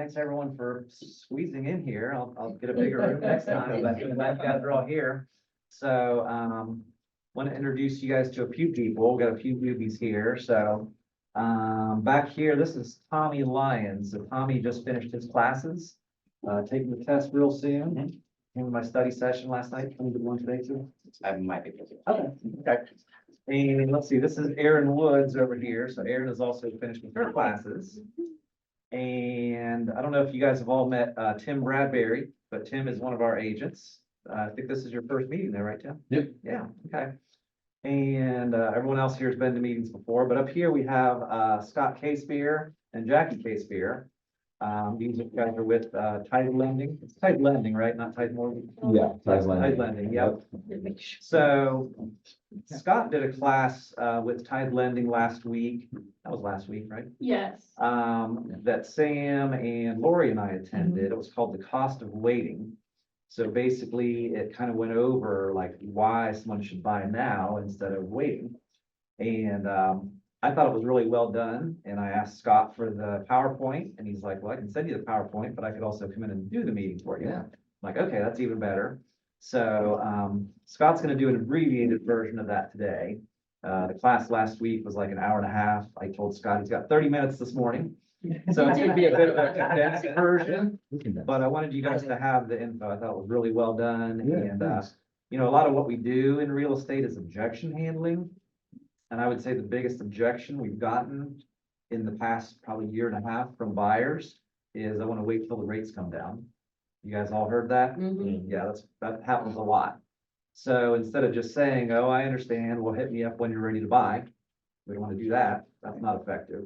thanks everyone for squeezing in here. I'll get a bigger room next time, but I'm glad you guys are all here. So, want to introduce you guys to a few people. Got a few newbies here. So, back here, this is Tommy Lyons. So Tommy just finished his classes, taking the test real soon. Came to my study session last night. Can you do one today too? I might be busy. Okay. And let's see, this is Erin Woods over here. So Erin is also finished with her classes. And I don't know if you guys have all met Tim Bradbury, but Tim is one of our agents. I think this is your first meeting there, right, Tim? Yep. Yeah, okay. And everyone else here has been to meetings before, but up here we have Scott Casebeer and Jackie Casebeer. These guys are with Tide Lending. It's Tide Lending, right? Not Tide Mortgage? Yeah, Tide Tide Lending, yep. So Scott did a class with Tide Lending last week. That was last week, right? Yes. That Sam and Lori and I attended. It was called The Cost of Waiting. So basically, it kind of went over like why someone should buy now instead of waiting. And I thought it was really well done. And I asked Scott for the PowerPoint, and he's like, well, I can send you the PowerPoint, but I could also come in and do the meeting for you. Yeah. I'm like, okay, that's even better. So Scott's going to do an abbreviated version of that today. The class last week was like an hour and a half. I told Scott he's got 30 minutes this morning. So it's gonna be a bit of a condensed version, but I wanted you guys to have the info. I thought it was really well done. Yeah, And, thanks. you know, a lot of what we do in real estate is objection handling. And I would say the biggest objection we've gotten in the past probably year and a half from buyers is I want to wait till the rates come down. You guys all heard that? Yeah, that happens a lot. So instead of just saying, oh, I understand, well, hit me up when you're ready to buy. We don't want to do that. That's not effective.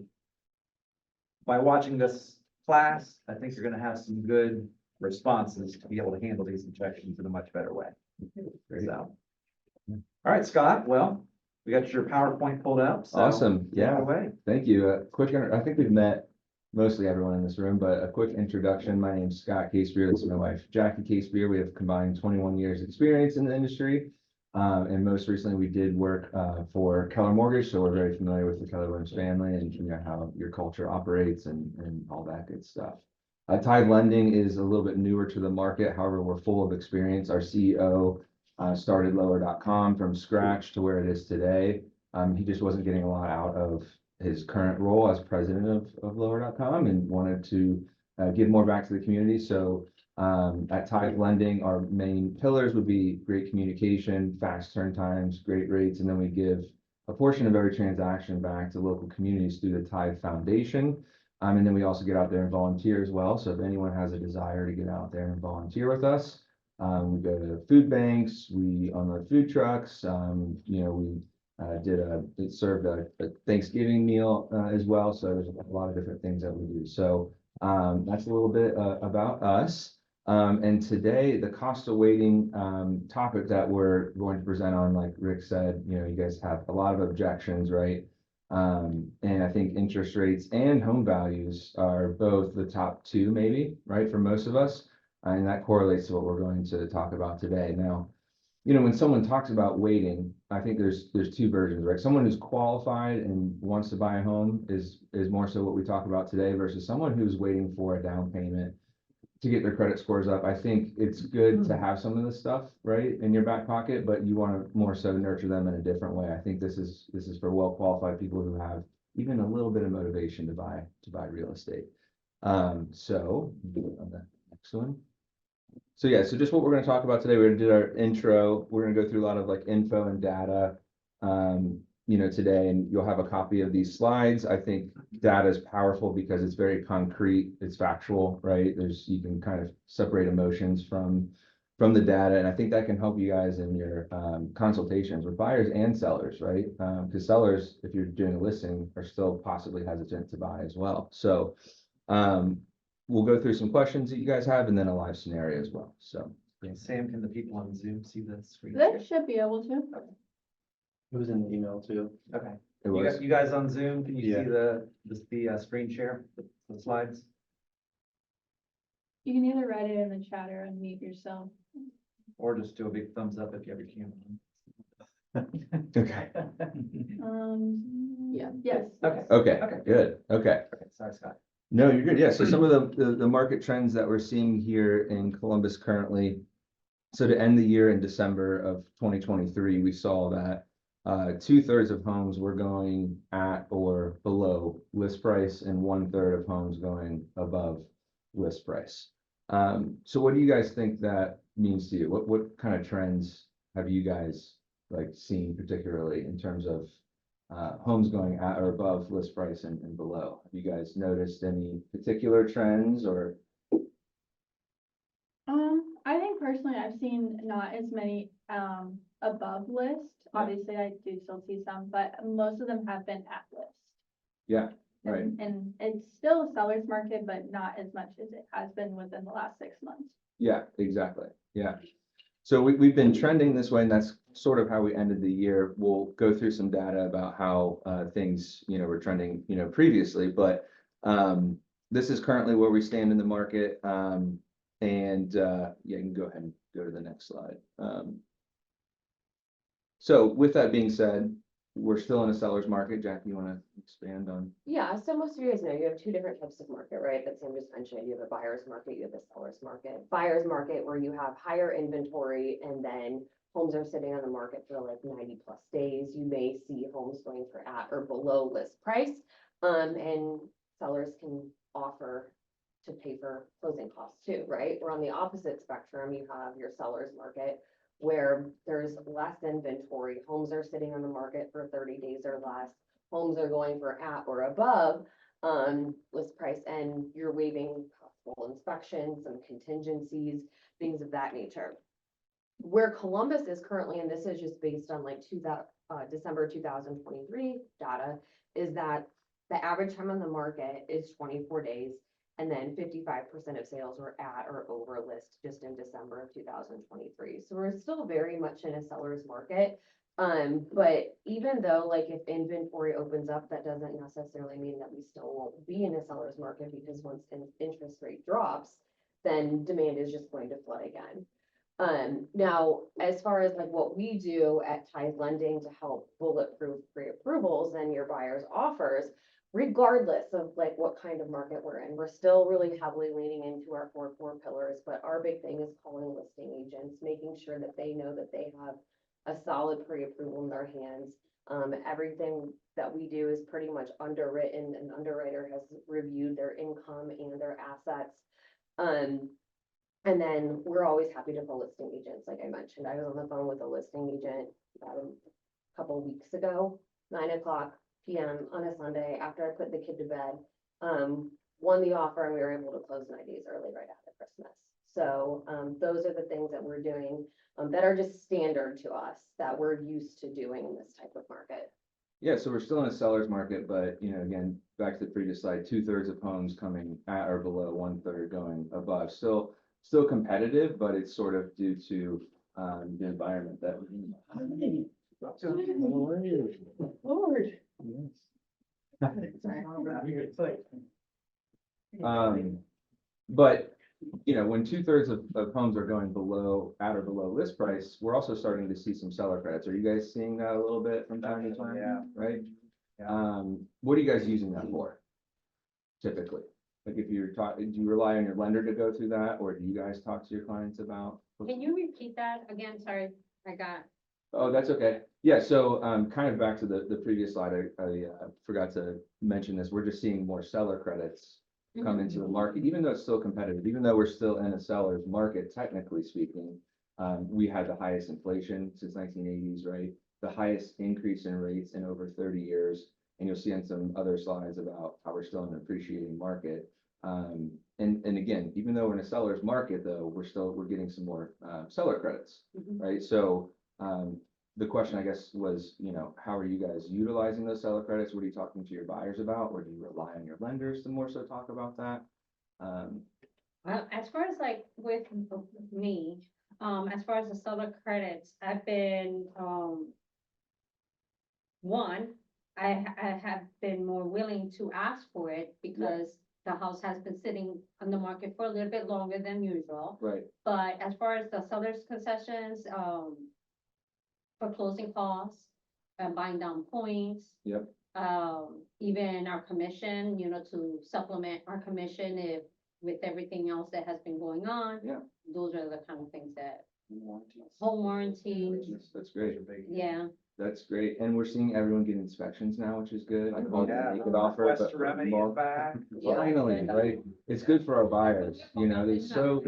By watching this class, I think you're gonna have some good responses to be able to handle these objections in a much better way. So, all right, Scott, well, we got your PowerPoint pulled up. So Awesome. take it Yeah. away. Thank you. I think we've met mostly everyone in this room, but a quick introduction. My name's Scott Casebeer. This is my wife, Jackie Casebeer. We have combined 21 years experience in the industry. And most recently we did work for Keller Mortgage. So we're very familiar with the Keller Williams family and you know how your culture operates and all that good stuff. Tide Lending is a little bit newer to the market. However, we're full of experience. Our CEO started lower.com from scratch to where it is today. He just wasn't getting a lot out of his current role as president of lower.com and wanted to give more back to the community. So at Tide Lending, our main pillars would be great communication, fast turn times, great rates, and then we give a portion of every transaction back to local communities through the Tide Foundation. And then we also get out there and volunteer as well. So if anyone has a desire to get out there and volunteer with us, we go to food banks, we unload food trucks, you know, we served a Thanksgiving meal as well. So there's a lot of different things that we do. So that's a little bit about us. And today, the cost of waiting topic that we're going to present on, like Rick said, you know, you guys have a lot of objections, right? And I think interest rates and home values are both the top two, maybe, right, for most of us. And that correlates to what we're going to talk about today. Now, you know, when someone talks about waiting, I think there's two versions, right? Someone who's qualified and wants to buy a home is more so what we talk about today versus someone who's waiting for a down payment to get their credit scores up. I think it's good to have some of this stuff, right, in your back pocket, but you want to more so nurture them in a different way. I think this is for well-qualified people who have even a little bit of motivation to buy real estate. So on the next one. So yeah, so just what we're going to talk about today, we're going to do our intro. We're going to go through a lot of like info and data, you know, today, and you'll have a copy of these slides. I think data is powerful because it's very concrete, it's factual, right? You can kind of separate emotions from the data, and I think that can help you guys in your consultations with buyers and sellers, right? Because sellers, if you're doing a listing, are still possibly hesitant to buy as well. So we'll go through some questions that you guys have and then a live scenario as well. So Sam, can the people on Zoom see the screen? They should be able to. It was in the email too. Okay. it You was. guys, you guys on Zoom, can you Yeah. see the screen share, the slides? You can either write it in the chat or unmute yourself. Or just do a big thumbs up if you have your camera on. Okay. Yeah, yes. Okay. Okay. Okay. Good. Okay. Okay, sorry, Scott. No, you're good. Yeah, so some of the market trends that we're seeing here in Columbus currently. So to end the year in December of 2023, we saw that 2/3 of homes were going at or below list price and 1/3 of homes going above list price. So what do you guys think that means to you? What kind of trends have you guys like seen particularly in terms of homes going at or above list price and below? Have you guys noticed any particular trends or? I think personally, I've seen not as many, above list. Yeah. Obviously, I do still see some, but most of them have been at list. Yeah, right. And it's still a seller's market, but not as much as it has been within the last 6 months. Yeah, exactly. Yeah. So we've been trending this way, and that's sort of how we ended the year. We'll go through some data about how things, were trending, previously, but this is currently where we stand in the market. And yeah, you can go ahead and go to the next slide. So with that being said, we're still in a seller's market. Jackie, you want to expand on? Yeah, so most of you guys know you have two different types of market, right? That Sam just mentioned. You have a buyer's market, you have a seller's market. Buyer's market where you have higher inventory and then homes are sitting on the market for like 90+ days. You may see homes going for at or below list price. And sellers can offer to pay for closing costs too, right? We're on the opposite spectrum. You have your seller's market where there's less inventory. Homes are sitting on the market for 30 days or less. Homes are going for at or above list price, and you're waiving possible inspections, some contingencies, things of that nature. Where Columbus is currently, and this is just based on like December 2023 data, is that the average time on the market is 24 days. And then 55% of sales were at or over list just in December of 2023. So we're still very much in a seller's market. But even though like if inventory opens up, that doesn't necessarily mean that we still won't be in a seller's market, because once interest rate drops, then demand is just going to flood again. Now, as far as like what we do at Tithe Lending to help bulletproof pre-approvals and your buyer's offers, regardless of like what kind of market we're in, we're still really heavily leaning into our four pillars, but our big thing is calling listing agents, making sure that they know that they have a solid pre-approval in their hands. Everything that we do is pretty much underwritten. An underwriter has reviewed their income and their assets. And then we're always happy to pull listing agents. Like I mentioned, I was on the phone with a listing agent about a couple of weeks ago, 9:00 p.m. on a Sunday after I put the kid to bed, won the offer, and we were able to close 9 days early right after Christmas. So those are the things that we're doing that are just standard to us that we're used to doing in this type of market. Yeah, so we're still in a seller's market, but again, back to the previous slide, 2/3 of homes coming at or below, 1/3 going above. Still competitive, but it's sort of due to the environment that we're in. Lord. But when 2/3 of homes are going at or below list price, we're also starting to see some seller credits. Are you guys seeing that a little bit from time to time? Yeah. Right? What are you guys using that for? Typically, like if you're talking, do you rely on your lender to go through that, or do you guys talk to your clients about? Can you repeat that again? Sorry, I got. Oh, that's okay. Yeah, so kind of back to the previous slide, I forgot to mention this. We're just seeing more seller credits come into the market, even though it's still competitive, even though we're still in a seller's market, technically speaking. We had the highest inflation since 1980s, right? The highest increase in rates in over 30 years. And you'll see on some other slides about how we're still in an appreciating market. And again, even though we're in a seller's market, though, we're getting some more seller credits, right? So the question, I guess, was, how are you guys utilizing those seller credits? What are you talking to your buyers about? Or do you rely on your lenders to more so talk about that? As far as like with me, as far as the seller credits, I've been, I have been more willing to ask for it because the house has been sitting on the market for a little bit longer than usual. Right. But as far as the seller's concessions, for closing costs and buying down points. Yep. even our commission, you know, to supplement our commission if, with everything else that has been going on. Yeah. Those are the kind of things that, home warranty, That's great. yeah. That's great. And we're seeing everyone get inspections now, which is good. I called Yeah, the naked offer, West but Remedy is back. finally, right? It's good for our buyers, you know, they're so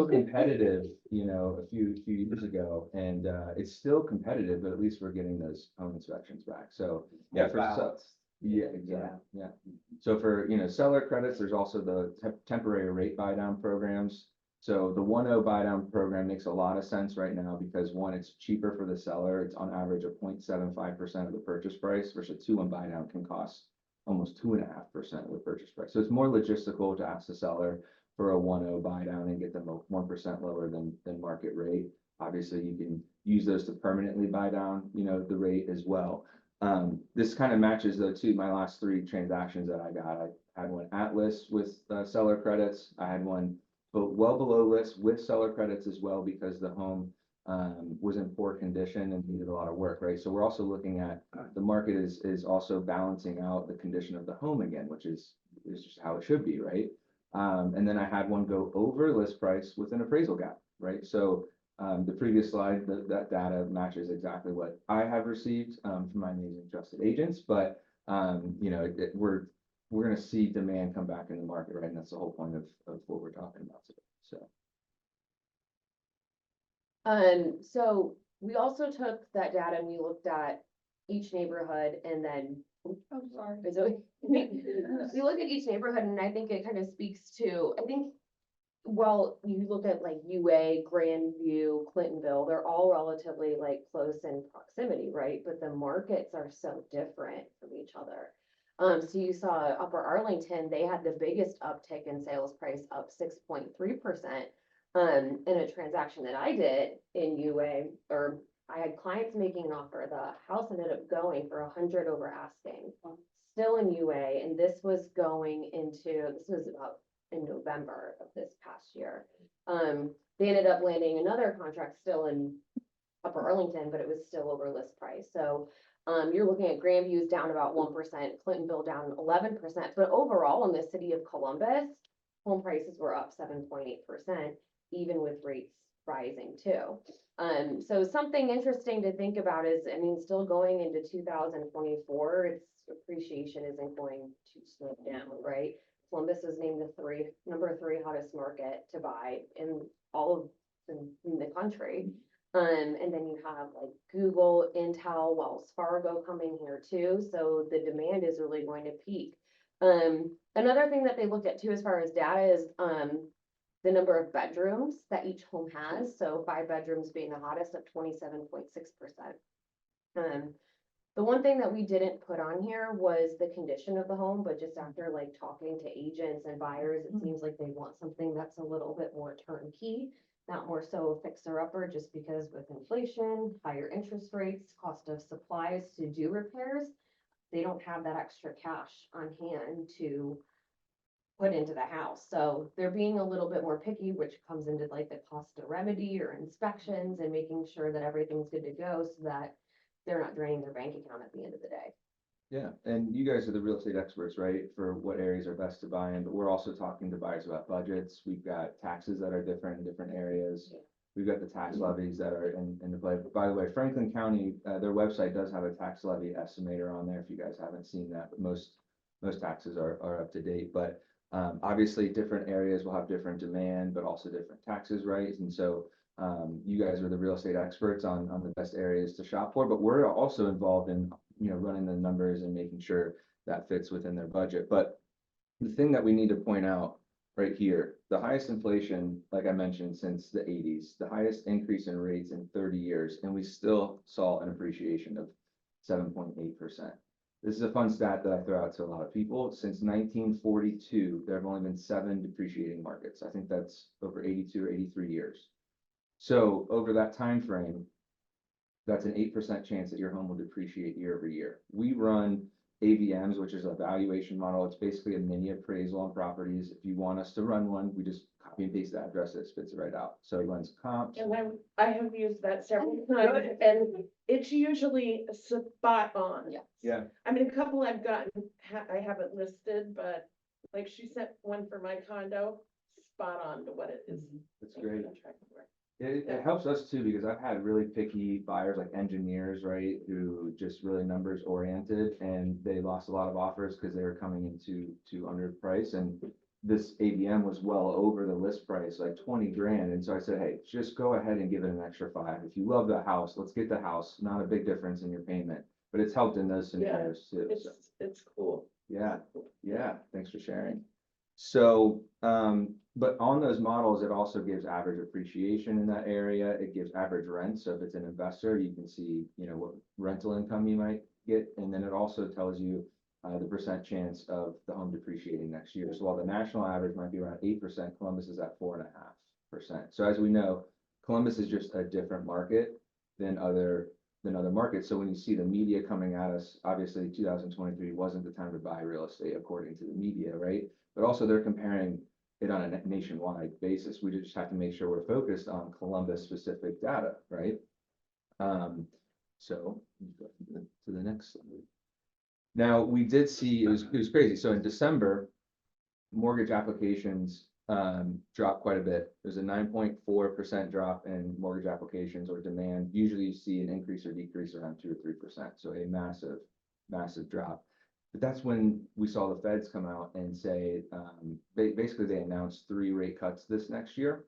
competitive, you know, a few years ago, and it's still competitive, but at least we're getting those home inspections back. So, yeah, for yeah, exactly, yeah. So for, you know, seller credits, there's also the temporary rate buy down programs. So the 1.0 buy down program makes a lot of sense right now because one, it's cheaper for the seller. It's on average of 0.75% of the purchase price versus a 2.1 buy down can cost almost 2.5% of the purchase price. So it's more logistical to ask the seller for a 1.0 buy down and get them 1% lower than market rate. Obviously, you can use those to permanently buy down, you know, the rate as well. This kind of matches though too, my last 3 transactions that I got. I had one at list with seller credits. I had one well below list with seller credits as well because the home was in poor condition and needed a lot of work, right? So we're also looking at the market is also balancing out the condition of the home again, which is just how it should be, right? And then I had one go over list price with an appraisal gap, right? So the previous slide, that data matches exactly what I have received from my amazing trusted agents, but you know, we're going to see demand come back in the market, right? And that's the whole point of what we're talking about today. So we also took that data and we looked at each neighborhood and then. Oh, sorry. So we look at each neighborhood and I think it kind of speaks to, I think, well, you look at like UA, Grandview, Clintonville, they're all relatively like close in proximity, right? But the markets are so different from each other. So you saw Upper Arlington, they had the biggest uptick in sales price, up 6.3%. In a transaction that I did in UA, or I had clients making an offer, the house ended up going for 100 over asking, still in UA, and this was about in November of this past year. They ended up landing another contract still in Upper Arlington, but it was still over list price. So you're looking at Grandview's down about 1%, Clintonville down 11%, but overall in the city of Columbus, home prices were up 7.8%, even with rates rising too. So something interesting to think about is, I mean, still going into 2024, its appreciation isn't going to slow down, right? Columbus was named the number 3 hottest market to buy in all of in the country. And then you have like Google, Intel, Wells Fargo coming here too. So the demand is really going to peak. Another thing that they looked at too, as far as data is, the number of bedrooms that each home has. So 5 bedrooms being the hottest at 27.6%. The one thing that we didn't put on here was the condition of the home, but just after like talking to agents and buyers, it seems like they want something that's a little bit more turnkey, not more so fixer upper, just because with inflation, higher interest rates, cost of supplies to do repairs, they don't have that extra cash on hand to put into the house. So they're being a little bit more picky, which comes into like the cost of remedy or inspections and making sure that everything's good to go so that they're not draining their bank account at the end of the day. Yeah, and you guys are the real estate experts, right, for what areas are best to buy in, but we're also talking to buyers about budgets. We've got taxes that are different in different areas. We've got the tax levies that are in the play. By the way, Franklin County, their website does have a tax levy estimator on there if you guys haven't seen that, but most taxes are up to date. But obviously different areas will have different demand, but also different taxes, right? And so you guys are the real estate experts on the best areas to shop for, but we're also involved in, you know, running the numbers and making sure that fits within their budget. But the thing that we need to point out right here, the highest inflation, like I mentioned, since the 80s, the highest increase in rates in 30 years, and we still saw an appreciation of 7.8%. This is a fun stat that I throw out to a lot of people. Since 1942, there have only been 7 depreciating markets. I think that's over 82 or 83 years. So over that time frame, that's an 8% chance that your home will depreciate year over year. We run AVMs, which is a valuation model. It's basically a mini appraisal on properties. If you want us to run one, we just copy and paste the address, it spits it right out. So it runs comps. And I have used that several times, and it's usually spot on. Yeah. Yeah. I mean, a couple I've gotten, I haven't listed, but like she sent one for my condo, spot on to what it is. It's great. contracted for. It helps us too, because I've had really picky buyers, like engineers, right, who just really numbers oriented, and they lost a lot of offers because they were coming into too underpriced, and this ABM was well over the list price, like 20 grand, and so I said, hey, just go ahead and give it an extra 5. If you love the house, let's get the house, not a big difference in your payment, but it's helped in those scenarios too, so. It's cool. Yeah, yeah, thanks for sharing. So, but on those models, it also gives average appreciation in that area. It gives average rent. So if it's an investor, you can see, you know, what rental income you might get. And then it also tells you the percent chance of the home depreciating next year. So while the national average might be around 8%, Columbus is at 4.5%. So as we know, Columbus is just a different market than other markets. So when you see the media coming at us, obviously 2023 wasn't the time to buy real estate according to the media, right? But also they're comparing it on a nationwide basis. We just have to make sure we're focused on Columbus specific data, right? So go to the next slide. Now we did see, it was crazy. So in December, mortgage applications dropped quite a bit. There's a 9.4% drop in mortgage applications or demand. Usually you see an increase or decrease around 2 or 3%. So a massive drop. But that's when we saw the feds come out and say, basically they announced 3 rate cuts this next year,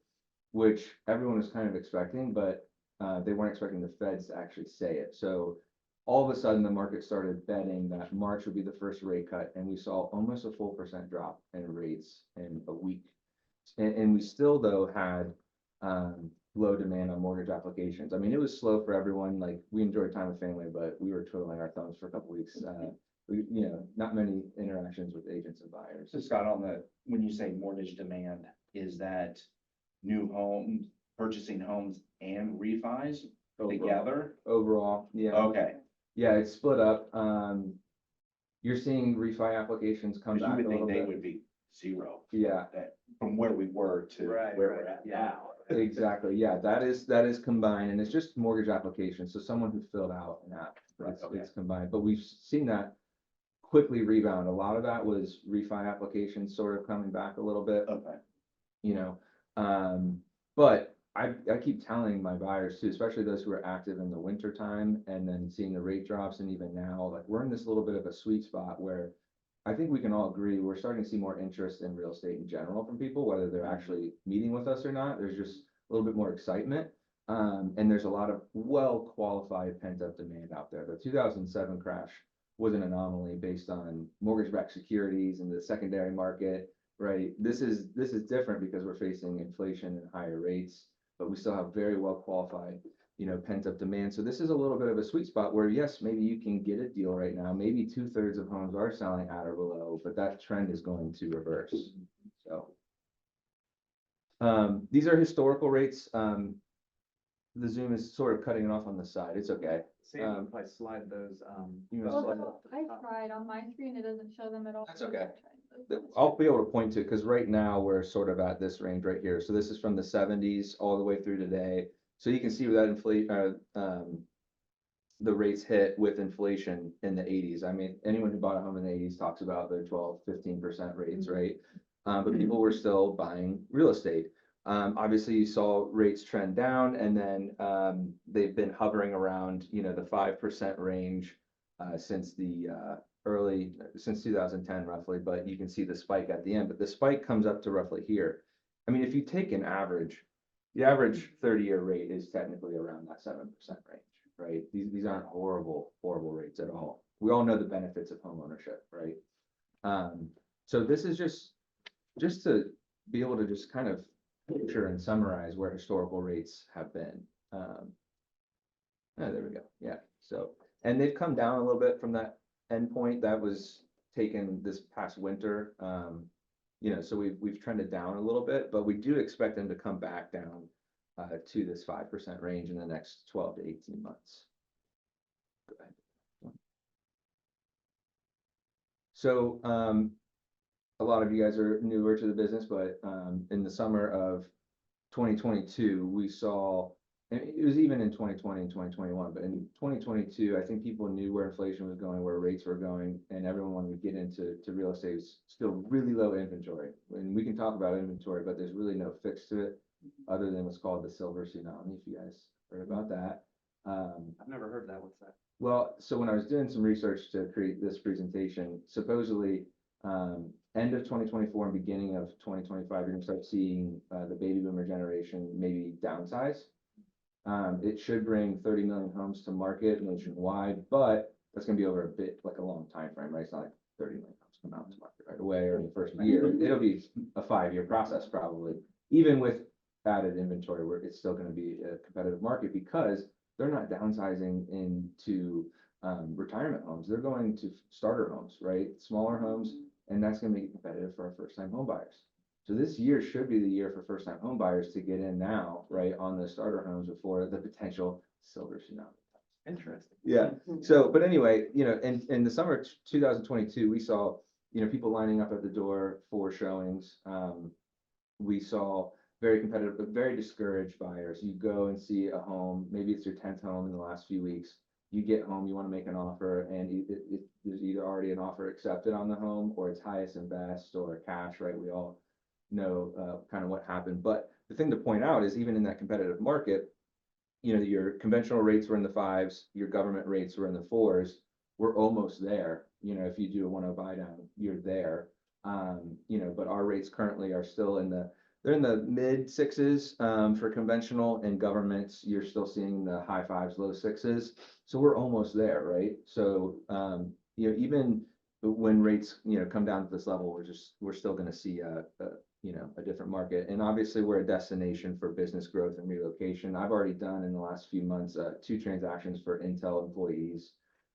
which everyone was kind of expecting, but they weren't expecting the feds to actually say it. So all of a sudden the market started betting that March would be the first rate cut, and we saw almost a full percent drop in rates in a week. And we still though had low demand on mortgage applications. I mean, it was slow for everyone. Like we enjoyed time with family, but we were twiddling our thumbs for a couple weeks. You know, not many interactions with agents and buyers. So Scott, when you say mortgage demand, is that new homes, purchasing homes and refis together? Overall, yeah. Okay, Yeah, it's split up. You're seeing refi applications come because you back a would little think they bit. would be zero. Yeah, That, from where we were to where we're at now. exactly. Yeah, that is combined, and it's just mortgage applications. So someone who filled out an app, Right, okay. it's combined. But we've seen that quickly rebound. A lot of that was refi applications sort of coming back a little bit. Okay. You know, but I keep telling my buyers too, especially those who are active in the winter time and then seeing the rate drops, and even now, like we're in this little bit of a sweet spot where I think we can all agree we're starting to see more interest in real estate in general from people, whether they're actually meeting with us or not. There's just a little bit more excitement. And there's a lot of well-qualified pent-up demand out there. The 2007 crash was an anomaly based on mortgage-backed securities and the secondary market, right? This is different because we're facing inflation and higher rates, but we still have very well qualified, you know, pent-up demand. So this is a little bit of a sweet spot where, yes, maybe you can get a deal right now. Maybe 2/3 of homes are selling at or below, but that trend is going to reverse. So these are historical rates. The Zoom is sort of cutting it off on the side. It's okay. Sam, if I slide those, You know, Well, slide- no, I tried on my screen, it doesn't show them at all. That's okay. I'll be able to point to, because right now we're sort of at this range right here. So this is from the 70s all the way through today. So you can see where that the rates hit with inflation in the 80s. I mean, anyone who bought a home in the 80s talks about their 12-15% rates, right? But people were still buying real estate. Obviously you saw rates trend down, and then they've been hovering around, you know, the 5% range since since 2010 roughly, but you can see the spike at the end, but the spike comes up to roughly here. I mean, if you take an average, the average 30-year rate is technically around that 7% range, right? These aren't horrible rates at all. We all know the benefits of home ownership, right? So this is just to be able to just kind of picture and summarize where historical rates have been. There we go. Yeah. So, and they've come down a little bit from that endpoint that was taken this past winter. You know, so we've trended down a little bit, but we do expect them to come back down to this 5% range in the next 12 to 18 months. Go ahead. So, a lot of you guys are newer to the business, but, in the summer of 2022, we saw, and it was even in 2020 and 2021, but in 2022, I think people knew where inflation was going, where rates were going, and everyone wanted to get into real estate. It's still really low inventory. And we can talk about inventory, but there's really no fix to it other than what's called the silver tsunami, if you guys heard about that. I've never heard that. What's that? Well, so when I was doing some research to create this presentation, supposedly, end of 2024 and beginning of 2025, you're gonna start seeing, the baby boomer generation maybe downsize. It should bring 30 million homes to market nationwide, but that's gonna be over a bit, like a long time frame, right? It's not like 30 million homes come out to market right away or in the first year. It'll be a 5-year process probably, even with added inventory, where it's still gonna be a competitive market because they're not downsizing into retirement homes. They're going to starter homes, right? Smaller homes, and that's gonna make it competitive for our first-time home buyers. So this year should be the year for first-time home buyers to get in now, right, on the starter homes before the potential silver tsunami. Interesting. Yeah, so, but anyway, in the summer of 2022, we saw, people lining up at the door for showings. We saw very competitive, but very discouraged buyers. You go and see a home, maybe it's your 10th home in the last few weeks. You get home, you want to make an offer, and there's either already an offer accepted on the home, or it's highest and best, or cash, right? We all know kind of what happened. But the thing to point out is even in that competitive market, your conventional rates were in the 5s, your government rates were in the 4s. We're almost there. If you do a 1.0 buy down, you're there. But our rates currently are still they're in the mid 6s for conventional, and governments, you're still seeing the high 5s, low 6s. So we're almost there, right? So, even when rates, come down to this level, we're still going to see a different market. And obviously we're a destination for business growth and relocation. I've already done in the last few months, 2 transactions for Intel employees,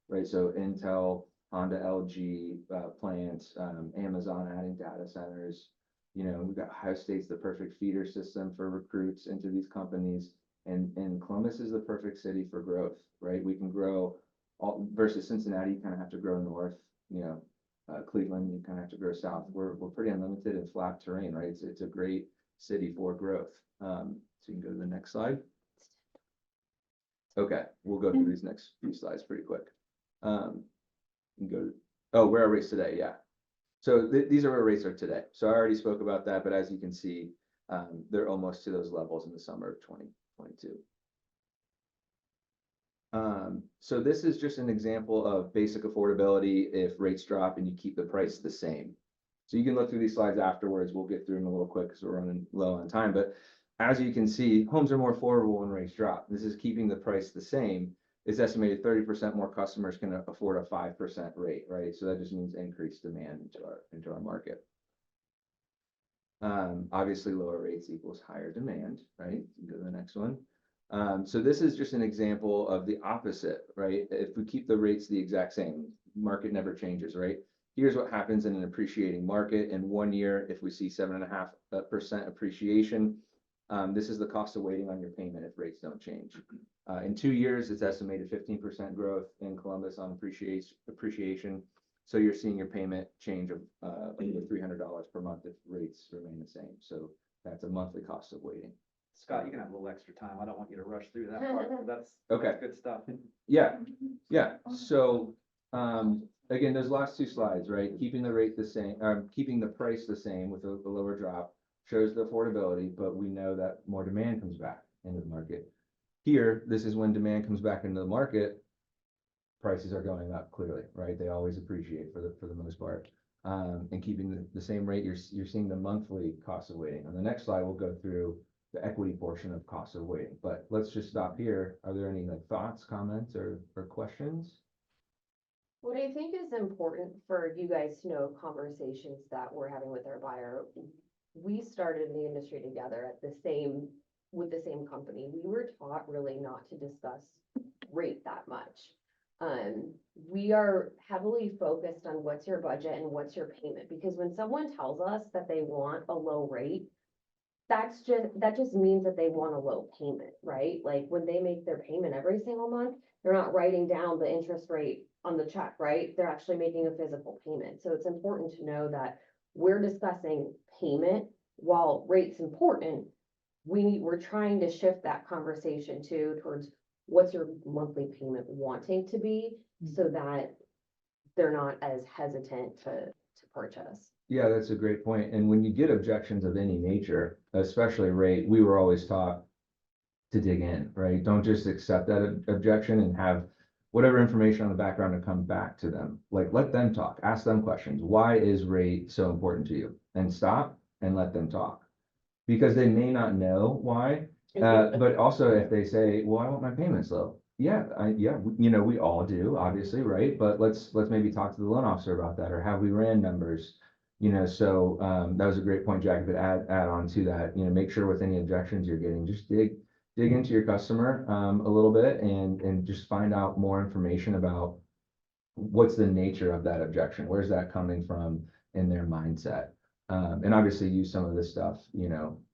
right? So Intel, Honda, LG, plants, Amazon adding data centers. We've got Ohio State's the perfect feeder system for recruits into these companies. And Columbus is the perfect city for growth, right? We can grow versus Cincinnati, you kind of have to grow north, Cleveland, you kind of have to grow south. We're pretty unlimited and flat terrain, right? It's a great city for growth. So you can go to the next slide. Okay, we'll go through these next few slides pretty quick. You can go to, where are rates today? Yeah. So these are where rates are today. So I already spoke about that, but as you can see, they're almost to those levels in the summer of 2022. So this is just an example of basic affordability if rates drop and you keep the price the same. So you can look through these slides afterwards. We'll get through them a little quick because we're running low on time. But as you can see, homes are more affordable when rates drop. This is keeping the price the same. It's estimated 30% more customers can afford a 5% rate, right? So that just means increased demand into our market. Obviously, lower rates equals higher demand, right? You can go to the next one. So this is just an example of the opposite, right? If we keep the rates the exact same, market never changes, right? Here's what happens in an appreciating market. In 1 year, if we see 7.5% appreciation, this is the cost of waiting on your payment if rates don't change. In 2 years, it's estimated 15% growth in Columbus on appreciation. So you're seeing your payment change of over $300 per month if rates remain the same. So that's a monthly cost of waiting. Scott, you can have a little extra time. I don't want you to rush through that part. That's Okay. good stuff. Yeah. So again, those last 2 slides, right? Keeping the rate the same, keeping the price the same with the lower drop shows the affordability, but we know that more demand comes back into the market. Here, this is when demand comes back into the market, prices are going up clearly, right? They always appreciate for the most part. And keeping the same rate, you're seeing the monthly cost of waiting. On the next slide, we'll go through the equity portion of cost of waiting. But let's just stop here. Are there any thoughts, comments, or questions? What I think is important for you guys to know, conversations that we're having with our buyer, we started in the industry together with the same company. We were taught really not to discuss rate that much. We are heavily focused on what's your budget and what's your payment, because when someone tells us that they want a low rate, that just means that they want a low payment, right? Like when they make their payment every single month, they're not writing down the interest rate on the check, right? They're actually making a physical payment. So it's important to know that we're discussing payment while rate's important. We're trying to shift that conversation towards what's your monthly payment wanting to be so that they're not as hesitant to purchase. Yeah, that's a great point. And when you get objections of any nature, especially rate, we were always taught to dig in, right? Don't just accept that objection and have whatever information on the background to come back to them. Like, let them talk, ask them questions. Why is rate so important to you? And stop and let them talk. Because they may not know why, but also if they say, well, I want my payments low. Yeah, we all do, obviously, right? But let's maybe talk to the loan officer about that, or have we ran numbers? So that was a great point, Jackie, but add on to that, make sure with any objections you're getting, just dig into your customer a little bit and just find out more information about what's the nature of that objection, where's that coming from in their mindset. And obviously use some of this stuff,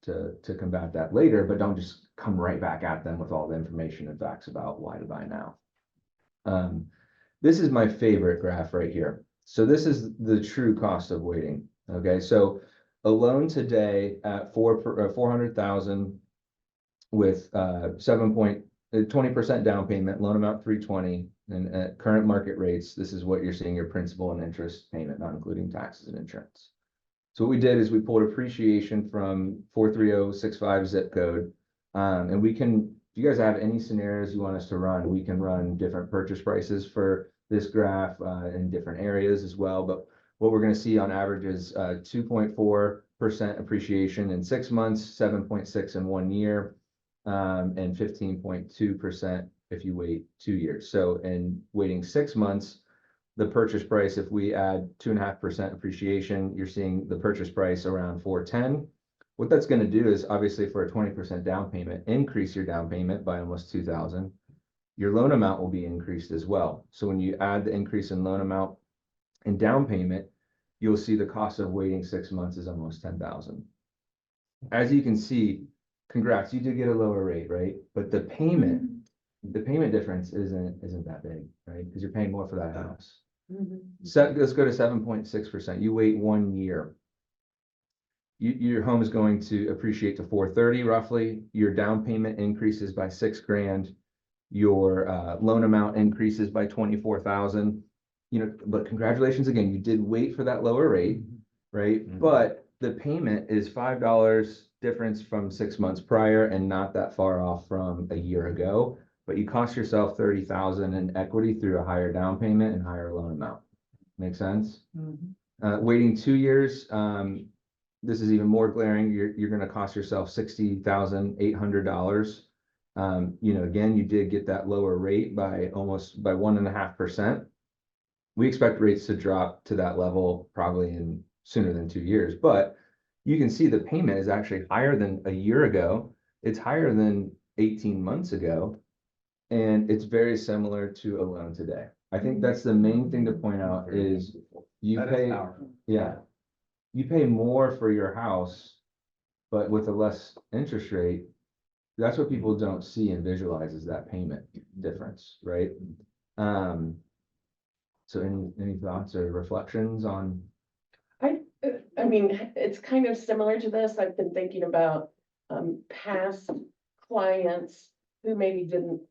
to combat that later, but don't just come right back at them with all the information and facts about why to buy now. This is my favorite graph right here. So this is the true cost of waiting. Okay, so a loan today at 400,000 with 20% down payment, loan amount 320, and at current market rates, this is what you're seeing your principal and interest payment, not including taxes and insurance. So what we did is we pulled appreciation from 43065 zip code. And we can, if you guys have any scenarios you want us to run, we can run different purchase prices for this graph in different areas as well. But what we're going to see on average is 2.4% appreciation in 6 months, 7.6 in 1 year, and 15.2% if you wait 2 years. So in waiting 6 months, the purchase price, if we add 2.5% appreciation, you're seeing the purchase price around 410. What that's going to do is obviously for a 20% down payment, increase your down payment by almost 2,000. Your loan amount will be increased as well. So when you add the increase in loan amount and down payment, you'll see the cost of waiting 6 months is almost 10,000. As you can see, congrats, you did get a lower rate, right? But the payment difference isn't that big, right? Because you're paying more for that house. So let's go to 7.6%. You wait 1 year. Your home is going to appreciate to 430 roughly. Your down payment increases by $6,000. Your loan amount increases by 24,000. But congratulations again, you did wait for that lower rate, right? But the payment is $5 difference from 6 months prior and not that far off from a year ago. But you cost yourself 30,000 in equity through a higher down payment and higher loan amount. Make sense? Waiting 2 years, this is even more glaring. You're going to cost yourself $60,800. Again, you did get that lower rate by 1.5%. We expect rates to drop to that level probably in sooner than 2 years, but you can see the payment is actually higher than a year ago. It's higher than 18 months ago. And it's very similar to a loan today. I think that's the main thing to point out is you pay more for your house, but with a less interest rate. That's what people don't see and visualize is that payment difference, right? So any thoughts or reflections on? I mean, it's kind of similar to this. I've been thinking about past clients who maybe didn't,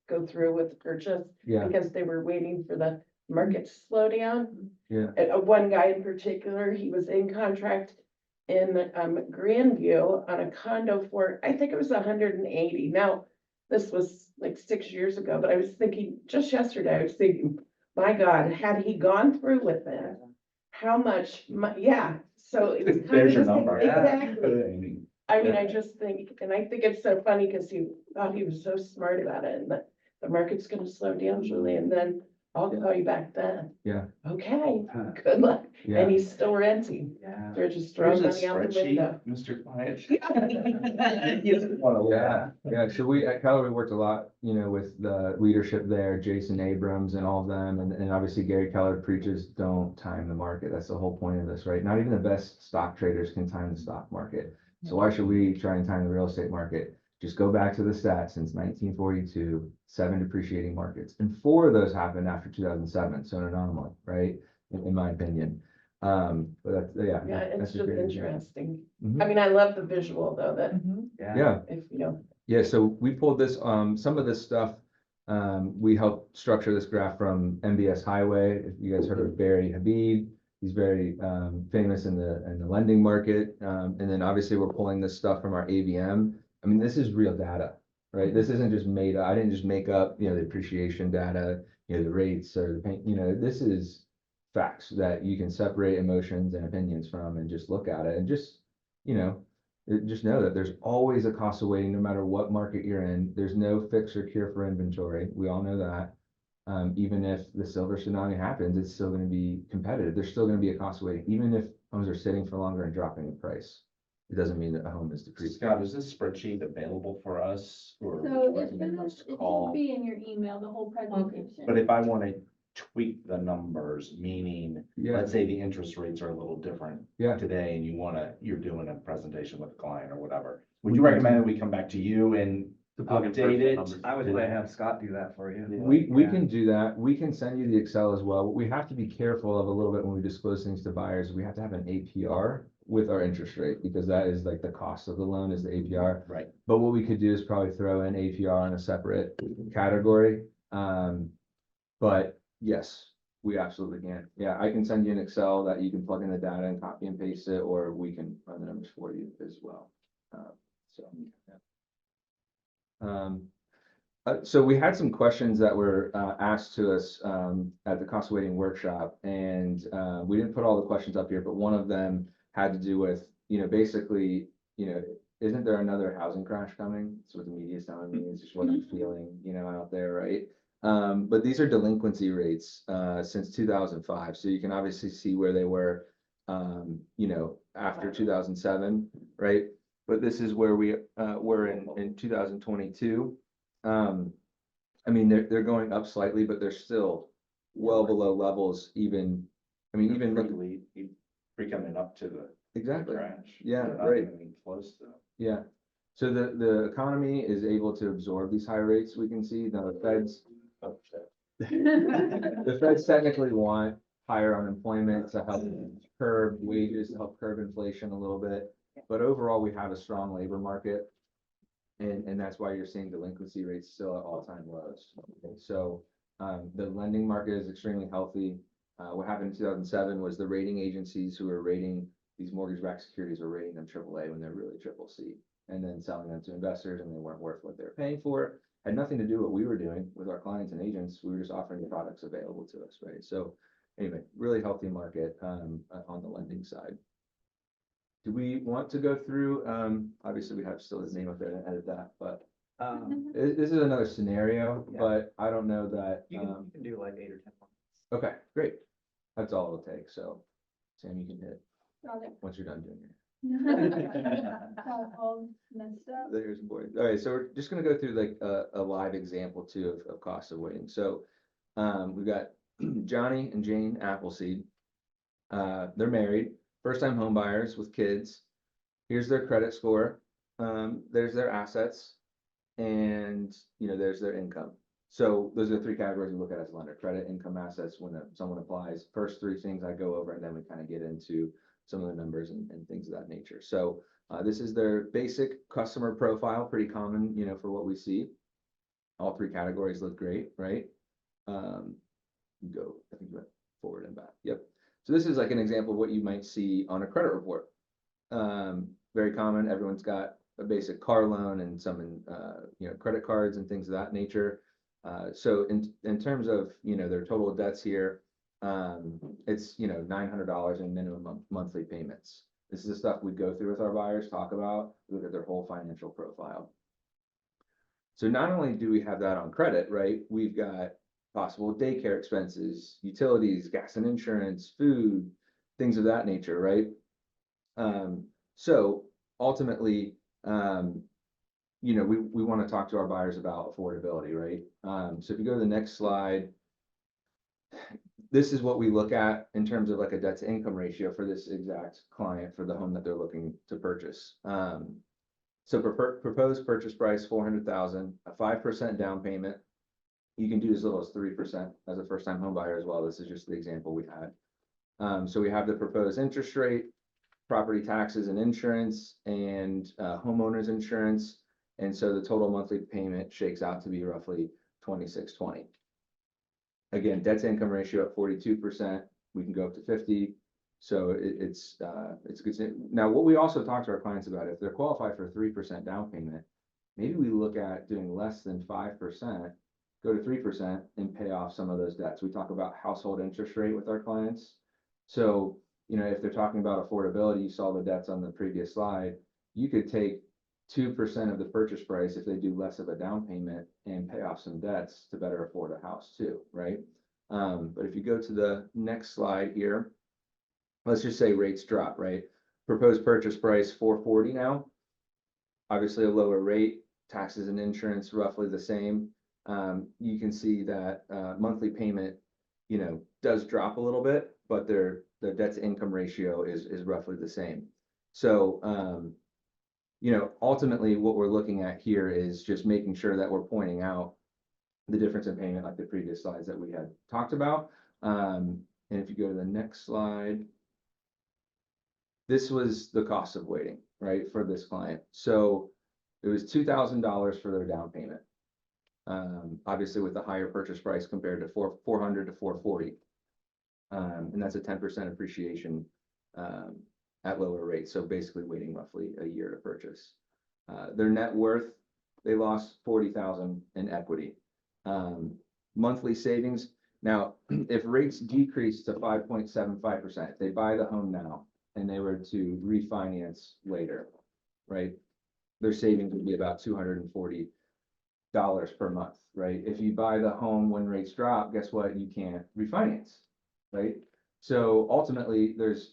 go through with the purchase because they were waiting for the market to slow down. Yeah. One guy in particular, he was in contract in Grandview on a condo for, I think it was 180. Now, this was like 6 years ago, but I was thinking just yesterday, I was thinking, my God, had he gone through with it, how much, so it was kind There's your of, number. exactly. I mean, I just think, and I think it's so funny because he thought he was so smart about it and that the market's gonna slow down, Julie, and then I'll call you back then. Yeah. Okay, good luck. Yeah. And he's still renting. Yeah. They're just There's throwing a money out the window. spreadsheet, Mr. Client. You just wanna look at. Yeah. So we at Keller, we worked a lot, with the leadership there, Jason Abrams and all of them. And obviously Gary Keller preaches, don't time the market. That's the whole point of this, right? Not even the best stock traders can time the stock market. So why should we try and time the real estate market? Just go back to the stats since 1942, 7 depreciating markets, and 4 of those happened after 2007. So an anomaly, right? In my opinion. But that's, yeah. Yeah, that's it's a just great example. interesting. Mhm. I mean, I love the visual though, that Yeah. if, you know, Yeah, so we pulled this, some of this stuff, we helped structure this graph from MBS Highway. If you guys heard of Barry Habib, he's very famous in the lending market. And then obviously we're pulling this stuff from our AVM. I mean, this is real data, right? This isn't just made up. I didn't just make up, the appreciation data, the rates or the paint, this is facts that you can separate emotions and opinions from and just look at it and just, just know that there's always a cost of waiting, no matter what market you're in. There's no fix or cure for inventory. We all know that. Even if the silver tsunami happens, it's still going to be competitive. There's still going to be a cost of waiting, even if homes are sitting for longer and dropping in price. It doesn't mean that a home is depreciating. Scott, is this spreadsheet available for us or? So would you it's recommend gonna, us it to should call? be in your email, the whole presentation. But if I want to tweak the numbers, meaning, Yeah, let's say the interest rates are a little different yeah. today and you're doing a presentation with a client or whatever. Would you We can recommend do- that we come back to you and To plug in update it? numbers. I would say have Scott do that for you. We Yeah. can do that. We can send you the Excel as well. What we have to be careful of a little bit when we disclose things to buyers, we have to have an APR with our interest rate, because that is like the cost of the loan is the APR. Right. But what we could do is probably throw in APR in a separate category. But yes, we absolutely can. Yeah, I can send you an Excel that you can plug in the data and copy and paste it, or we can run the numbers for you as well. So, yeah. So we had some questions that were asked to us at the cost of waiting workshop, and we didn't put all the questions up here, but one of them had to do with, basically, isn't there another housing crash coming? That's what the media is telling me. It's just what I'm feeling, out there, right? But these are delinquency rates since 2005, so you can obviously see where they were, after 2007, right? But this is where we were in 2022. I mean, they're going up slightly, but they're still well below levels even, even look, Coming up to the exactly, crash. Yeah, They're not right. even close to. yeah. So the economy is able to absorb these high rates, we can see. Now the Feds technically want higher unemployment to help curb wages, to help curb inflation a little bit. But overall, we have a strong labor market. And that's why you're seeing delinquency rates still at all-time lows. So the lending market is extremely healthy. What happened in 2007 was the rating agencies who were rating these mortgage-backed securities were rating them AAA when they're really CCC, and then selling them to investors, and they weren't worth what they're paying for. Had nothing to do with what we were doing with our clients and agents. We were just offering the products available to us, right? So anyway, really healthy market on the lending side. Do we want to go through, obviously we have still his name up there and edit that, but this is another scenario, Yeah. but I don't know that, You can do like 8 or 10 months. okay, great. That's all it'll take, so Sam, you can hit Got it. once you're done doing it. All messed up. There's important. All right, so we're just gonna go through like a live example too of cost of waiting. So we've got Johnny and Jane Appleseed. They're married, first-time home buyers with kids. Here's their credit score. There's their assets, and there's their income. So those are the 3 categories we look at as a lender: credit, income, assets. When someone applies, first 3 things I go over, and then we kind of get into some of the numbers and things of that nature. So this is their basic customer profile, pretty common, for what we see. All 3 categories look great, right? Go, I think you went forward and back. Yep. So this is like an example of what you might see on a credit report. Very common. Everyone's got a basic car loan and some, credit cards and things of that nature. So in terms of, their total debts here, it's, $900 in minimum monthly payments. This is the stuff we go through with our buyers, talk about, look at their whole financial profile. So not only do we have that on credit, right? We've got possible daycare expenses, utilities, gas and insurance, food, things of that nature, right? So ultimately, we want to talk to our buyers about affordability, right? So if you go to the next slide, this is what we look at in terms of like a debt to income ratio for this exact client for the home that they're looking to purchase. So proposed purchase price, 400,000, a 5% down payment. You can do as little as 3% as a first-time home buyer as well. This is just the example we had. So we have the proposed interest rate, property taxes and insurance, and homeowners insurance. And so the total monthly payment shakes out to be roughly 2620. Again, debt to income ratio at 42%. We can go up to 50. So it's good. Now, what we also talk to our clients about, if they're qualified for a 3% down payment, maybe we look at doing less than 5%, go to 3% and pay off some of those debts. We talk about household interest rate with our clients. So, you know, if they're talking about affordability, you saw the debts on the previous slide, you could take 2% of the purchase price if they do less of a down payment and pay off some debts to better afford a house too, right? But if you go to the next slide here, let's just say rates drop, right? Proposed purchase price 440 now. Obviously a lower rate, taxes and insurance roughly the same. You can see that monthly payment, you know, does drop a little bit, but the debt to income ratio is roughly the same. So, you know, ultimately what we're looking at here is just making sure that we're pointing out the difference in payment like the previous slides that we had talked about. And if you go to the next slide, this was the cost of waiting, right, for this client. So it was $2,000 for their down payment. Obviously with the higher purchase price compared to 400 to 440. And that's a 10% appreciation at lower rates. So basically waiting roughly a year to purchase. Their net worth, they lost 40,000 in equity. Monthly savings. Now, if rates decrease to 5.75%, if they buy the home now and they were to refinance later, right? Their savings would be about $240 per month, right? If you buy the home when rates drop, guess what? You can't refinance, right? So ultimately, there's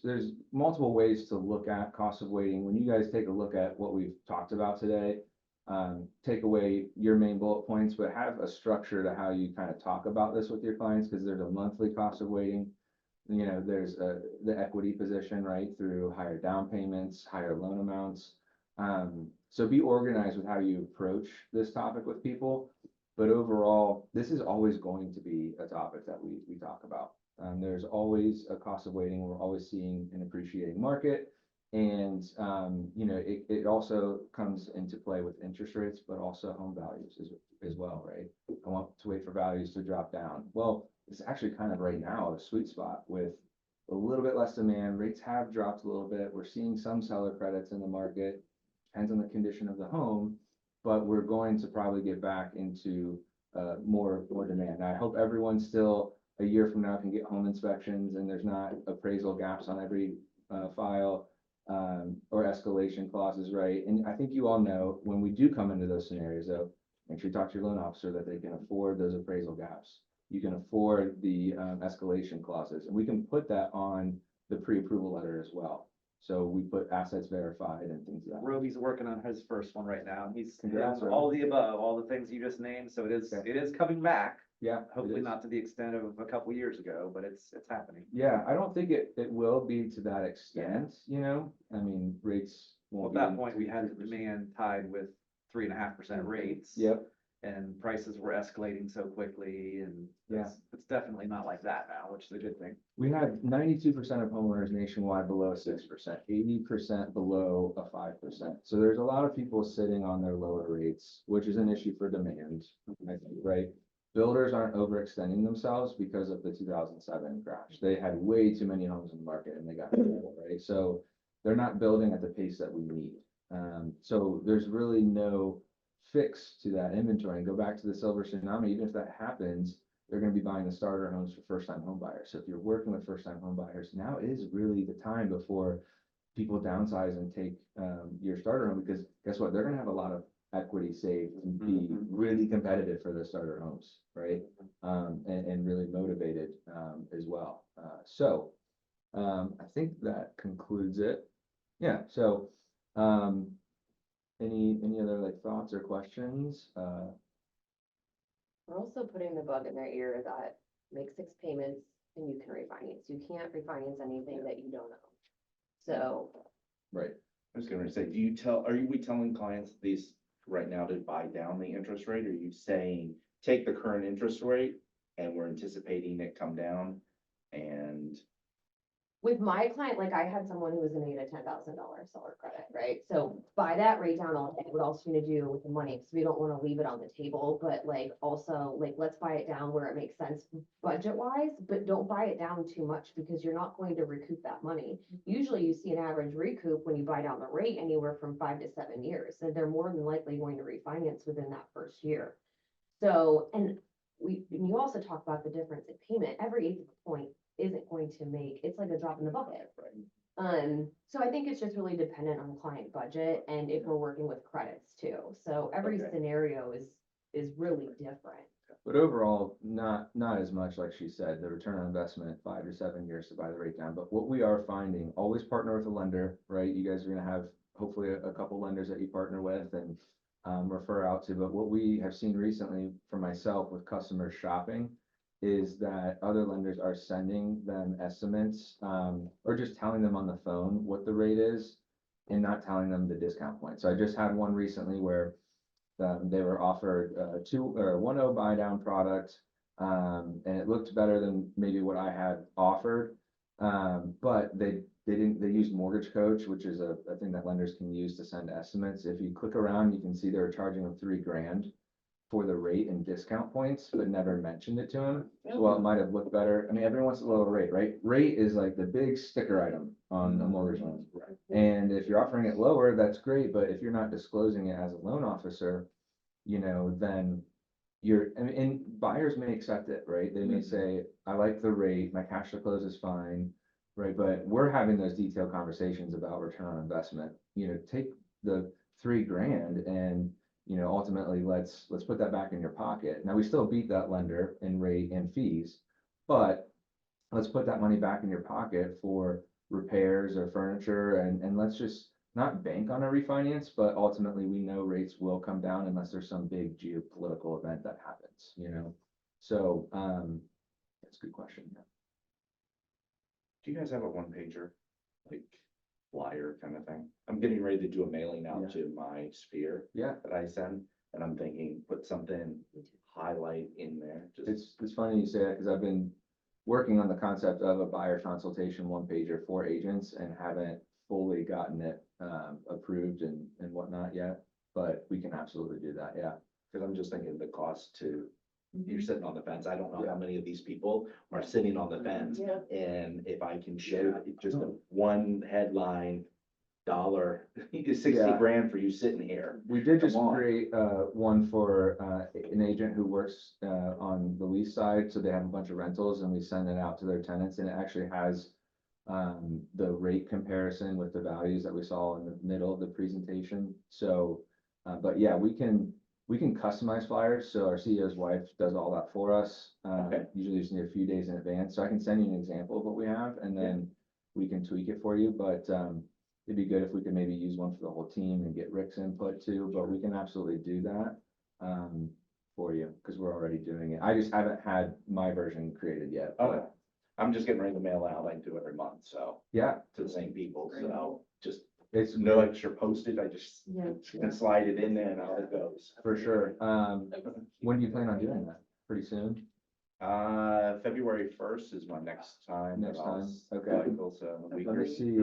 multiple ways to look at cost of waiting. When you guys take a look at what we've talked about today, take away your main bullet points, but have a structure to how you kind of talk about this with your clients, because there's a monthly cost of waiting. You know, there's the equity position, right, through higher down payments, higher loan amounts. So be organized with how you approach this topic with people. But overall, this is always going to be a topic that we talk about. There's always a cost of waiting. We're always seeing an appreciating market. And, you know, it also comes into play with interest rates, but also home values as well, right? I want to wait for values to drop down. Well, it's actually kind of right now a sweet spot with a little bit less demand. Rates have dropped a little bit. We're seeing some seller credits in the market. Depends on the condition of the home, but we're going to probably get back into more demand. Now, I hope everyone still a year from now can get home inspections and there's not appraisal gaps on every file or escalation clauses, right? And I think you all know when we do come into those scenarios, though, make sure you talk to your loan officer that they can afford those appraisal gaps. You can afford the escalation clauses, and we can put that on the pre-approval letter as well. So we put assets verified and things like that. Roby's working on his first one right now. He's Congrats, Roby. all of the above, all the things you just named. So it is coming back. Yeah. Hopefully not to the extent of a couple years ago, but it's happening. Yeah, I don't think it will be to that extent, you know, I mean, rates Well, won't at be. that point, we had the demand tied with 3.5% rates. Yep, And prices were escalating so quickly, and Yeah. it's definitely not like that now, which is a good thing. we had 92% of homeowners nationwide below 6%, 80% below a 5%. So there's a lot of people sitting on their lower rates, which is an issue for demand, I think, right? Builders aren't overextending themselves because of the 2007 crash. They had way too many homes in the market and they got terrible, right? So they're not building at the pace that we need. So there's really no fix to that inventory. And go back to the silver tsunami, even if that happens, they're going to be buying the starter homes for first-time home buyers. So if you're working with first-time home buyers, now is really the time before people downsize and take your starter home, because guess what? They're going to have a lot of equity saved and be really competitive for the starter homes, right? And really motivated as well. So I think that concludes it. Yeah. So any other like thoughts or questions? We're also putting the bug in their ear that make 6 payments and you can refinance. You can't refinance anything that you don't own. So Right. I was gonna say, we telling clients these right now to buy down the interest rate? Or are you saying, take the current interest rate and we're anticipating it come down? And, With my client, like I had someone who was gonna get a $10,000 seller credit, right? So buy that rate down, what else are you gonna do with the money? Cause we don't wanna leave it on the table, but like also, like, let's buy it down where it makes sense budget wise, but don't buy it down too much because you're not going to recoup that money. Usually you see an average recoup when you buy down the rate anywhere from 5 to 7 years, and they're more than likely going to refinance within that first year. So, and you also talk about the difference in payment, every eighth of a point isn't going to make, it's like a drop in the bucket. So I think it's just really dependent on client budget and if we're working with credits too. So every Okay. scenario is really different. But overall, not as much, like she said, the return on investment, 5 to 7 years to buy the rate down. But what we are finding, always partner with a lender, right? You guys are gonna have hopefully a couple lenders that you partner with and refer out to. But what we have seen recently for myself with customers shopping is that other lenders are sending them estimates, or just telling them on the phone what the rate is and not telling them the discount point. So I just had one recently where they were offered a 1.0 buy down product, and it looked better than maybe what I had offered. But they used Mortgage Coach, which is a thing that lenders can use to send estimates. If you click around, you can see they were charging them $3,000 for the rate and discount points, but never mentioned it to him. So while it might have looked better, I mean, everyone wants a lower rate, right? Rate is like the big sticker item on a mortgage loan. And if you're offering it lower, that's great, but if you're not disclosing it as a loan officer, you know, then and buyers may accept it, right? They may say, I like the rate, my cash to close is fine, right? But we're having those detailed conversations about return on investment. You know, take the $3,000 and, you know, ultimately let's put that back in your pocket. Now, we still beat that lender in rate and fees, but let's put that money back in your pocket for repairs or furniture, and let's just not bank on a refinance, but ultimately we know rates will come down unless there's some big geopolitical event that happens, you know? So, that's a good question. Yeah. do you guys have a one pager? Like flyer kind of thing? I'm getting ready to do a mailing out to my sphere Yeah, that I send, and I'm thinking, put something, highlight in there, just. it's funny you say that because I've been working on the concept of a buyer consultation one pager for agents and haven't fully gotten it approved and whatnot yet, but we can absolutely do that. Yeah. Cause I'm just thinking the cost to, you're sitting on the fence. I don't know how many of these people are sitting on the fence. Yeah. And if I can show just a one headline, $60 Yeah. grand for you sitting here. We did just Come on. create one for an agent who works on the lease side, so they have a bunch of rentals and we send it out to their tenants, and it actually has the rate comparison with the values that we saw in the middle of the presentation. So, but yeah, we can customize flyers, so our CEO's wife does all that for us. Okay. Usually just need a few days in advance, so I can send you an example of what we have, and then we can tweak it for you, but it'd be good if we could maybe use one for the whole team and get Rick's input too, but we can absolutely do that for you, because we're already doing it. I just haven't had my version created yet. but Okay. I'm just getting ready to mail out. I do every month, so Yeah, to the same people, so just it's no extra postage. I just Yeah. can slide it in there and out it goes. for sure. When do you plan on doing that? Pretty soon? February 1st is my next time. Next that I'll time, okay. cycle, so a week Let or me see.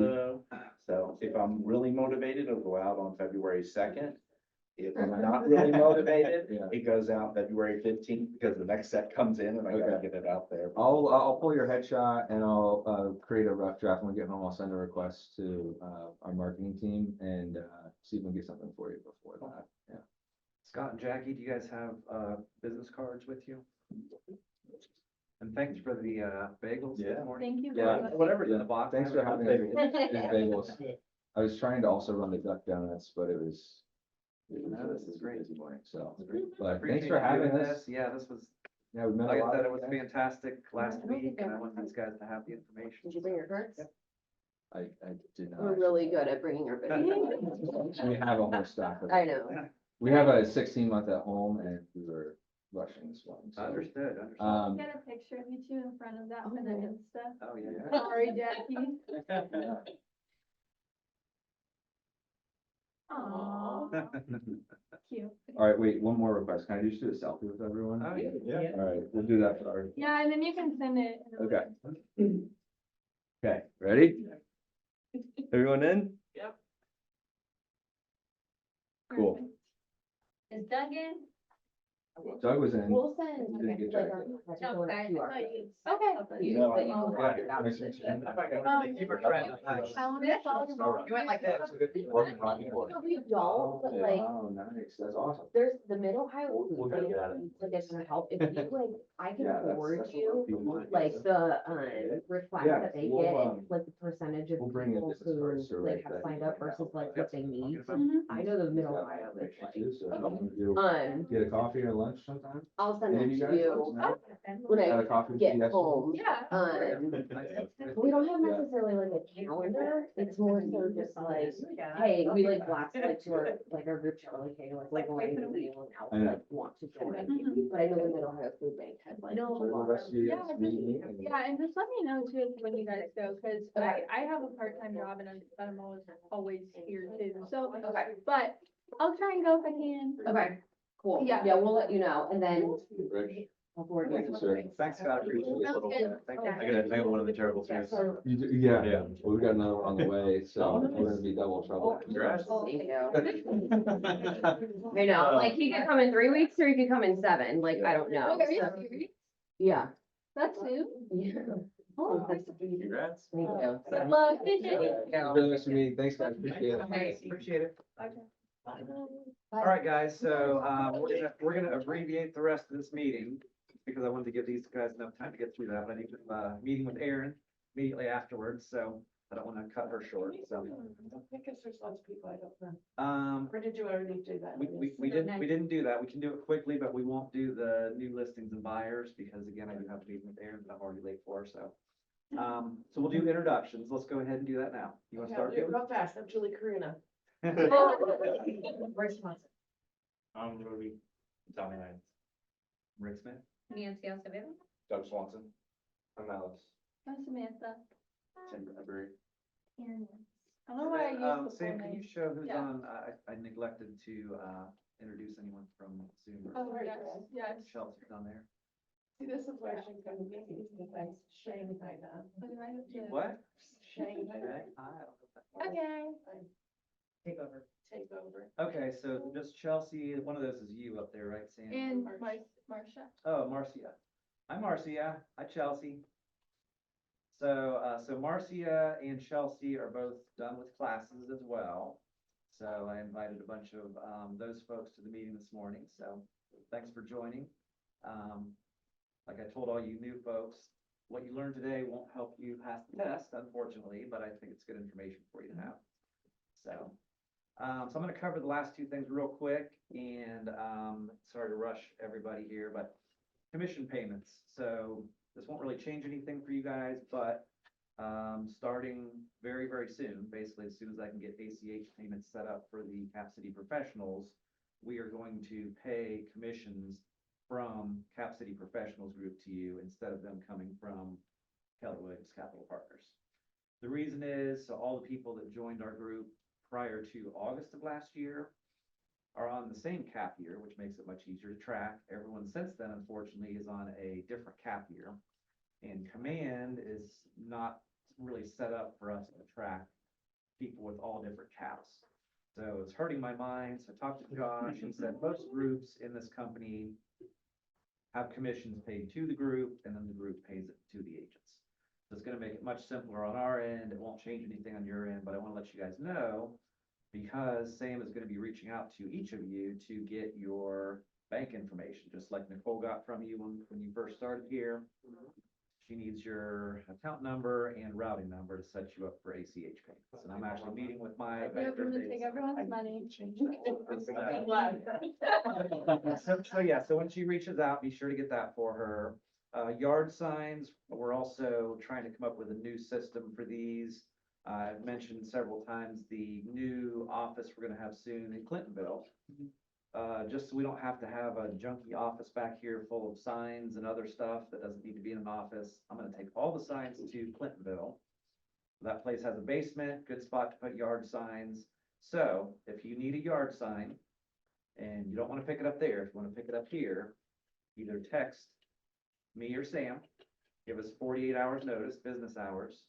so if I'm really motivated, it'll go out on February 2nd. If I'm not really motivated, Yeah. it goes out February 15th because the next set comes in and I gotta Okay. get it out there. I'll pull your headshot and I'll create a rough draft. When we get home, I'll send a request to our marketing team and see if we can get something for you before that. Yeah. Scott and Jackie, do you guys have business cards with you? And thanks for the bagels this Yeah. morning. Thank you. Yeah, very much. Whatever's in the box. Thanks for having us. It's bagels. I was trying to also run the duck donuts, but it was No, this is great. busy morning, so. I But appreciate thanks for you having doing us. Yeah, this was, Yeah, we met a like I lot. said, it was today. fantastic last I don't think week, and I I've- want these guys to have the information. Did you bring your cards? I did not. We're really good at bringing our business. We have a whole stack of. I know. We have a 16-month at home and we were rushing this one, so. Understood. Get a picture of you two in front of that for the Okay. Insta. Oh, yeah. Yeah. Sorry, Jackie. Aw, cute. All right, wait, one more request. Can I just do a selfie with everyone? Oh, yeah. Yeah. All right, we'll do that for our, Yeah, and then you can send it. okay. Okay, ready? Everyone in? Cool. Is Doug in? Doug was in. We'll send, Didn't get like, checked. our contract going Okay. to our. Okay. You, No, but you I- can work it out. Nice to meet you. You were trying to hide. You went like that. No, we don't, but like, Oh, nice, that's awesome. there's the Mid-Ohio We'll Food get Bank, at it. like, it's gonna help, if you like, I can Yeah, that's forward what you, people want. like, the, request Yeah, that they we'll, get, like, the percentage of we'll bring in people business who, cards to like, write have that signed you up can versus have. like what they need. Mhm. I know the Mid-Ohio is like, So, um, get a coffee or lunch sometime? I'll send that Any to of you guys? you No? when Have I a coffee? get Yes. home. Yeah. We don't have necessarily like a calendar, it's more so just like, hey, we like blast like to our group chat, like, hey, like, we're going to anyone else I know. like want to join. Mhm. But I know the Mid-Ohio Food Bank had like. No. a So the lot rest of- of you Yeah, guys just- meet me and- Yeah, and just let me know too when you guys go, cause I have a part-time job and I'm always here too, so. Okay. But I'll try and go if I can. Okay, cool. Yeah. Yeah, we'll let you know, and then. Rich? I'll forward Thank you, sir. Thanks, Scott. Appreciate it. Sounds good. Thank you. Okay. I gotta nail one of the terrible Yeah, twos. so- You do, yeah, Yeah. well, we got another one on the way, so Oh, we're nice. gonna be double trouble. Congrats. Thank you. I know, like, he could come in 3 weeks or he could come in 7, like, I don't know. Okay, are you so- serious? Yeah. That's new. Yeah. Oh, Congrats. Thank you. good luck. Really nice to meet you. Thanks, guys. Appreciate it. Hey, appreciate it. Okay. All right, guys, so, we're gonna abbreviate the rest of this meeting because I wanted to give these guys enough time to get through that. But I need to, meeting with Erin immediately afterwards, so I don't wanna cut her short, so. Because there's lots of people I don't know. Or did you already do that? We didn't do that. We can do it quickly, but we won't do the new listings and buyers because again, I do have a meeting with Erin that I'm already late for, so. So we'll do introductions. Let's go ahead and do that now. You wanna Okay, I'll start? do it Julie? real fast. I'm Julie Caruna. Where's Swanson? I'm Ruby. Tommy Hines. Rick Smith? Nancy Acevedo? Doug Swanson. I'm Alex. I'm Samantha. Tim Bradbury. I don't know what I used the Sam, full can you name. show who's Yeah. on? I neglected to, introduce anyone from Zoom. Oh, yes, yes. Chelsea's on there. See, this is where she's gonna be, because I'm Shanghai now. What do I have to- What? Shanghai. Okay, I don't know. Okay. Take over. Take over. Okay, so just Chelsea, one of those is you up there, right, Sam? And Marcia. Marcia. Oh, Marcia. Hi, Marcia. Hi, Chelsea. So Marcia and Chelsea are both done with classes as well. So I invited a bunch of, those folks to the meeting this morning, so thanks for joining. Like I told all you new folks, what you learned today won't help you pass the test, unfortunately, but I think it's good information for you to have. So I'm gonna cover the last two things real quick and, sorry to rush everybody here, but commission payments. So this won't really change anything for you guys, but, starting very, very soon, basically as soon as I can get ACH payments set up for the Cap City professionals, we are going to pay commissions from Cap City Professionals Group to you instead of them coming from Keller Williams Capital Partners. The reason is, so all the people that joined our group prior to August of last year are on the same cap year, which makes it much easier to track. Everyone since then, unfortunately, is on a different cap year. And Command is not really set up for us to track people with all different caps. So it's hurting my mind. So I talked to Josh and said most groups in this company have commissions paid to the group and then the group pays it to the agents. So it's gonna make it much simpler on our end. It won't change anything on your end, but I wanna let you guys know because Sam is gonna be reaching out to each of you to get your bank information, just like Nicole got from you when you first started here. She needs your account number and routing number to set you up for ACH payments. And I'm actually meeting with my Yeah, banker. I'm gonna take everyone's money. I'm glad. So when she reaches out, be sure to get that for her. Yard signs, we're also trying to come up with a new system for these. I've mentioned several times the new office we're gonna have soon in Clintonville. Just so we don't have to have a junky office back here full of signs and other stuff that doesn't need to be in an office. I'm gonna take all the signs to Clintonville. That place has a basement, good spot to put yard signs. So if you need a yard sign and you don't want to pick it up there, if you want to pick it up here, either text me or Sam, give us 48 hours notice, business hours.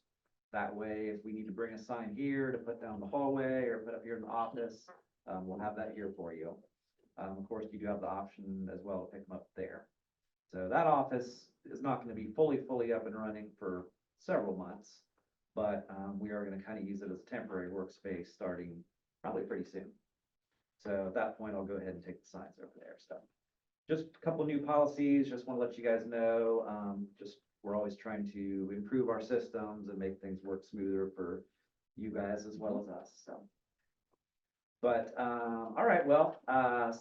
That way, if we need to bring a sign here to put down the hallway or put up here in the office, we'll have that here for you. Of course, you do have the option as well to pick them up there. So that office is not going to be fully up and running for several months, but we are going to kind of use it as a temporary workspace starting probably pretty soon. So at that point, I'll go ahead and take the signs over there. So just a couple new policies, just want to let you guys know, we're always trying to improve our systems and make things work smoother for you guys as well as us, so. But, all right, well,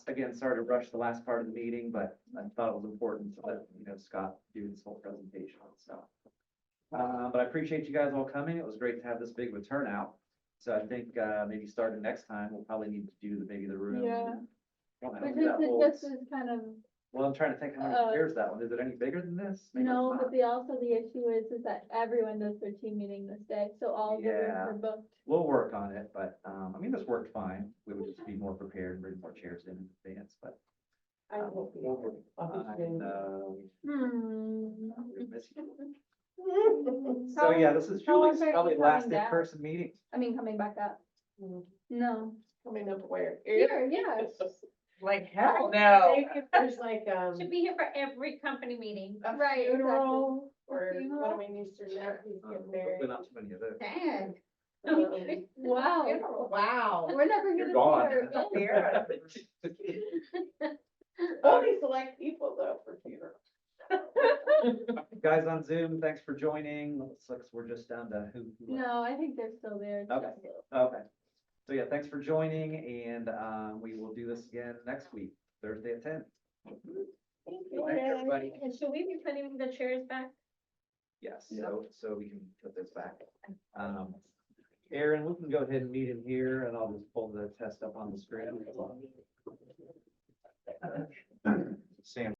again, sorry to rush the last part of the meeting, but I thought it was important to let, Scott do his whole presentation, so. But I appreciate you guys all coming. It was great to have this big of a turnout. So I think, maybe starting next time, we'll probably need to do maybe the room. Yeah. Don't know, But maybe that this holds- is kind of, Well, I'm trying to think how many chairs that one, is it any bigger than this? Maybe it's no, not. but the issue is that everyone does their team meeting this day, so all the rooms Yeah. are booked. We'll work on it, but, this worked fine. We would just be more prepared, bring more chairs in advance, but. I won't be over. I know. Hmm. We miss you. So, yeah, this is How long Julie's are you probably last coming down? in-person meeting. I mean, coming back up. Mhm. No. Coming up where? Here, yeah. Like, hell no. If there's like, Should be here for every company meeting. a Right, funeral, A or funeral? one of my nieces or nephews get married. Hopefully not too many of those. Dang. Wow. Wow. We're never gonna You're see gone. her. Only select people though for funerals. Guys on Zoom, thanks for joining. Looks like we're just down to who. No, I think they're still there. Okay. Okay. So yeah, thanks for joining, and we will do this again next week, Thursday at 10. Thank Thanks, everybody. And should we be putting the chairs back? Yes, so we can put this back. Aaron, we can go ahead and meet him here, and I'll just pull the test up on the screen. Sam,